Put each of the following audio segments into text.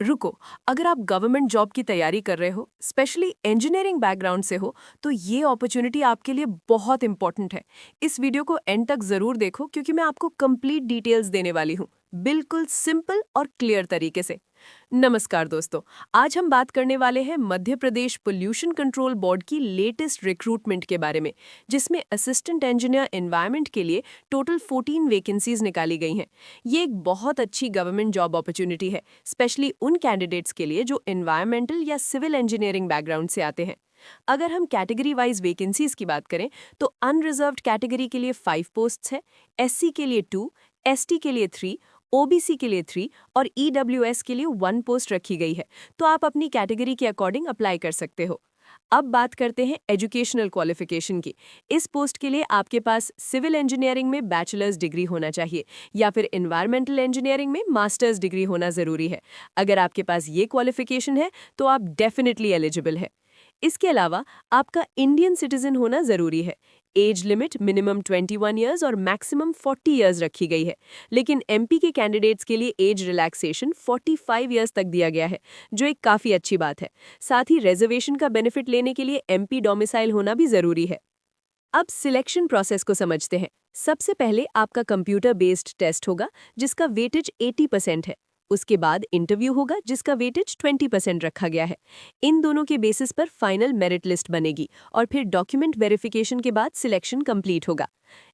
रुको, अगर आप गवर्नमेंट जॉब की तैयारी कर रहे हो, स्पेशली इंजीनियरिंग बैकग्राउंड से हो, तो ये अपॉर्चुनिटी आपके लिए बहुत इंपॉर्टेंट है। इस वीडियो को एंड तक जरूर देखो क्योंकि मैं आपको कंप्लीट डिटेल्स देने वाली हूँ, बिल्कुल सिंपल और क्लियर तरीके से। नमस्कार दोस्तों, आज हम बात करने वाले हैं Madhya Pradesh pollution control board की लेटेस्ट रिक्रूटमेंट के बारे में, जिसमें असिस्टेंट इंजीनियर एनवायरनमेंट के लिए टोटल 14 वैकेंसीज निकाली गई हैं। ये एक बहुत अच्छी गवर्नमेंट जॉब अपॉर्चुनिटी है, स्पेशली उन कैंडिडेट्स के लिए जो एनवायरमेंटल या सिविल इंजीनियरिंग बैकग्राउंड से आते हैं। अगर हम कैटेगरी वाइज वैकेंसीज की बात करें तो अनरिजर्व्ड कैटेगरी के लिए 5 पोस्ट्स हैं, एससी के लिए 2, एसटी के लिए 3, ओबीसी के लिए 3 और ईडब्ल्यूएस के लिए 1 पोस्ट रखी गई है। तो आप अपनी कैटेगरी के अकॉर्डिंग अप्लाई कर सकते हो। अब बात करते हैं एजुकेशनल क्वालिफिकेशन की। इस पोस्ट के लिए आपके पास सिविल इंजीनियरिंग में बैचलर्स डिग्री होना चाहिए या फिर एनवायरमेंटल इंजीनियरिंग में मास्टर्स डिग्री होना जरूरी है। अगर आपके पास ये क्वालिफिकेशन है तो आप डेफिनेटली एलिजिबल है। इसके अलावा आपका इंडियन सिटीजन होना जरूरी है। एज लिमिट मिनिमम 21 ईयर्स और मैक्सिमम 40 ईयर्स रखी गई है, लेकिन एमपी के कैंडिडेट्स के लिए एज रिलैक्सेशन 45 ईयर्स तक दिया गया है, जो एक काफ़ी अच्छी बात है। साथ ही रिजर्वेशन का बेनिफिट लेने के लिए एमपी डोमिसाइल होना भी जरूरी है। अब सिलेक्शन प्रोसेस को समझते हैं। सबसे पहले आपका कंप्यूटर बेस्ड टेस्ट होगा, जिसका वेटेज 80% है। उसके बाद इंटरव्यू होगा, जिसका वेटेज 20% रखा गया है। इन दोनों के बेसिस पर फाइनल मेरिट लिस्ट बनेगी और फिर डॉक्यूमेंट वेरिफिकेशन के बाद सिलेक्शन कंप्लीट होगा।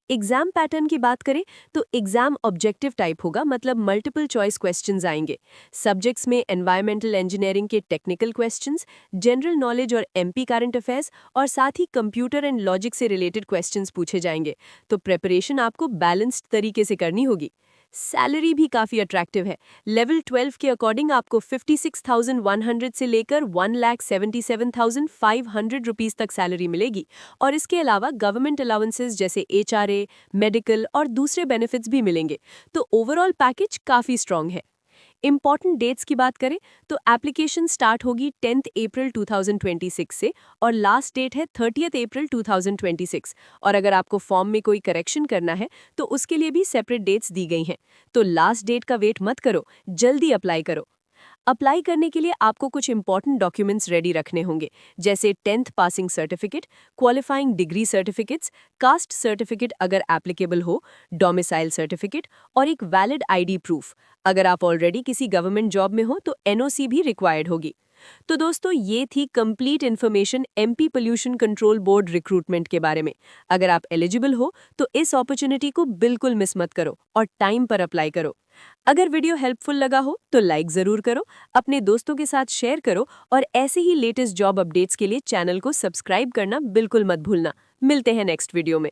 एग्जाम पैटर्न की बात करें तो एग्जाम ऑब्जेक्टिव टाइप होगा, मतलब मल्टीपल चॉइस क्वेश्चंस आएंगे। सब्जेक्ट्स में एनवायरमेंटल इंजीनियरिंग के टेक्निकल क्वेश्चंस, जनरल नॉलेज और एमपी करंट अफेयर्स और साथ ही कंप्यूटर एंड लॉजिक से रिलेटेड क्वेश्चंस पूछे जाएंगे। तो प्रिपरेशन आपको बैलेंस्ड तरीके से करनी होगी। सैलरी भी काफ़ी अट्रैक्टिव है। लेवल 12 के अकॉर्डिंग आपको 56,100 से लेकर 1,77,500 रुपीज़ तक सैलरी मिलेगी और इसके अलावा गवर्नमेंट अलाउंसेस जैसे एचआरए, मेडिकल और दूसरे बेनिफिट्स भी मिलेंगे। तो ओवरऑल पैकेज काफ़ी स्ट्रॉन्ग है। इंपॉर्टेंट डेट्स की बात करें तो एप्लीकेशन स्टार्ट होगी 10 अप्रैल 2026 से और लास्ट डेट है 30 अप्रैल 2026। और अगर आपको फॉर्म में कोई करेक्शन करना है तो उसके लिए भी सेपरेट डेट्स दी गई हैं। तो लास्ट डेट का वेट मत करो, जल्दी अप्लाई करो। अप्लाई करने के लिए आपको कुछ इंपॉर्टेंट डॉक्यूमेंट्स रेडी रखने होंगे, जैसे 10th passing certificate, qualifying degree certificates, caste certificate अगर एप्लीकेबल हो, डोमिसाइल सर्टिफिकेट और एक वैलिड आईडी प्रूफ। अगर आप ऑलरेडी किसी गवर्नमेंट जॉब में हो तो एनओसी भी रिक्वायर्ड होगी। तो दोस्तों, ये थी complete information MP pollution control board recruitment के बारे में। अगर आप एलिजिबल हो तो इस अपॉर्चुनिटी को बिल्कुल मिस मत करो और टाइम पर अप्लाई करो। अगर वीडियो हेल्पफुल लगा हो तो लाइक जरूर करो, अपने दोस्तों के साथ शेयर करो और ऐसे ही लेटेस्ट जॉब अपडेट्स के लिए चैनल को सब्सक्राइब करना बिल्कुल मत भूलना। मिलते हैं नेक्स्ट वीडियो में।